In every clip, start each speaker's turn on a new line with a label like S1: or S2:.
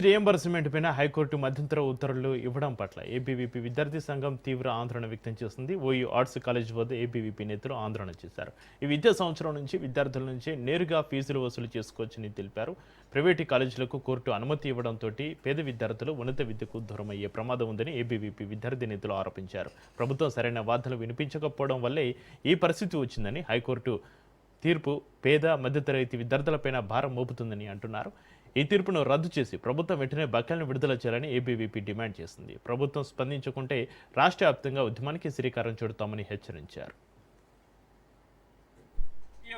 S1: Reimbursement పైన high court మధ్యంతర ఉత్తర్వులు ఇవ్వడం పట్ల ఏబీవీపీ విద్యార్థి సంఘం తీవ్ర ఆందోళన వ్యక్తం చేస్తుంది. ఓయూ ఆర్ట్స్ కాలేజ్ వద్ద ఏబీవీపీ నేతలు ఆందోళన చేశారు. ఈ విద్యా సంవత్సరం నుంచి విద్యార్థుల నుంచి నేరుగా ఫీజులు వసూలు చేసుకోవచ్చని తెలిపారు. ప్రైవేటు కాలేజీలకు కోర్టు అనుమతి ఇవ్వడంతో పేద విద్యార్థులు ఉన్నత విద్యకు దూరమయ్యే ప్రమాదం ఉందని ఏబీవీపీ విద్యార్థి నేతలు ఆరోపించారు. ప్రభుత్వం సరైన వాదనలు వినిపించకపోవడం వల్లే ఈ పరిస్థితి వచ్చిందని హైకోర్టు తీర్పు పేద మధ్యతరగతి విద్యార్థులపైన భారం మోపుతుందని అంటున్నారు. ఈ తీర్పును రద్దు చేసి ప్రభుత్వం వెంటనే బకాయిలను విడుదల చేయాలని ఏబీవీపీ డిమాండ్ చేసింది. ప్రభుత్వం స్పందించకుంటే రాష్ట్ర వ్యాప్తంగా ఉద్యమానికి శ్రీకారం చుడతామని హెచ్చరించారు.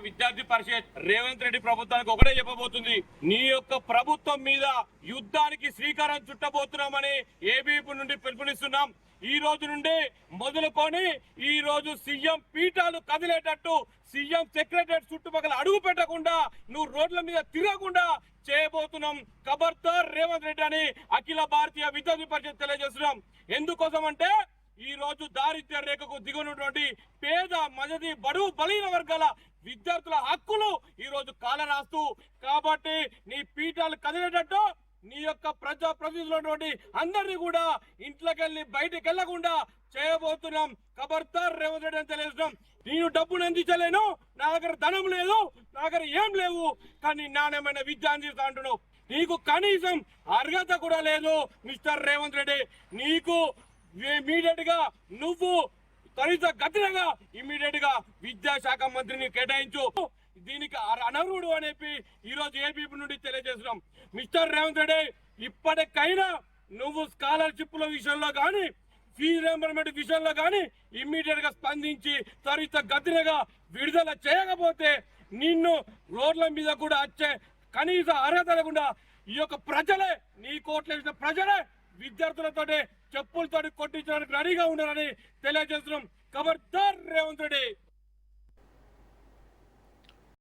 S2: విద్యార్థి పరిషత్ రేవంత్ రెడ్డి ప్రభుత్వానికి ఒకటే చెప్పబోతుంది, నీ యొక్క ప్రభుత్వం మీద యుద్ధానికి శ్రీకారం చుట్టబోతున్నామని ఏబీవీపీ నుండి పిలుపునిస్తున్నాం. ఈ రోజు నుండి మొదలుకొని ఈ రోజు సీఎం పీఠాలు కదిలేటట్టు సీఎం సెక్రటరీ చుట్టుపక్కల అడుగు పెట్టకుండా నువ్వు రోడ్ల మీద తిరగకుండా చేయబోతున్నాం. ఖబర్దార్ రేవంత్ రెడ్డి అని అఖిల భారతీయ విద్యార్థి పరిషత్ తెలియజేస్తున్నాం. ఎందుకోసం అంటే ఈ రోజు దారిద్ర్య రేఖకు దిగునటువంటి పేద మధ్యది బడుగు బలహీన వర్గాల విద్యార్థుల హక్కులు ఈ రోజు కాలరాస్తూ, కాబట్టి నీ పీఠాలు కదిలేటట్టు నీ యొక్క ప్రజాప్రతినిధులు అందరినీ కూడా ఇంట్లోకెళ్ళి బయటకు వెళ్లకుండా చేయబోతున్నాం. ఖబర్దార్ రేవంత్ రెడ్డి అని తెలియజేస్తున్నాం. నేను డబ్బును అందించలేను, నా దగ్గర ధనం లేదు, నా దగ్గర ఏం లేవు, కానీ నాణ్యమైన విద్య అందిస్తా అంటున్నావు. నీకు కనీసం అర్హత కూడా లేదు మిస్టర్ రేవంత్ రెడ్డి. నీకు ఇమీడియట్ గా నువ్వు త్వరిత గతిగా ఇమీడియట్ గా విద్యాశాఖ మంత్రిని కేటాయించు. దీనికి అనర్హుడు అని చెప్పి ఈ రోజు ఏబీపీ నుండి తెలియజేస్తున్నాం. మిస్టర్ రేవంత్ రెడ్డి, ఇప్పటికైనా నువ్వు స్కాలర్షిప్ల విషయంలో కానీ ఫీజు రియంబర్స్మెంట్ విషయంలో కానీ ఇమ్మీడియట్ గా స్పందించి త్వరిత గతిగా విడుదల చేయకపోతే నిన్ను రోడ్ల మీద కూడా వచ్చే కనీస అర్హత లేకుండా ఈ యొక్క ప్రజలే, నీ కోట్ల వేసిన ప్రజలే విద్యార్థులతోటి చెప్పులతోటి కొట్టించడానికి రెడీగా ఉన్నారని తెలియజేస్తున్నాం. ఖబర్దార్ రేవంత్ రెడ్డి.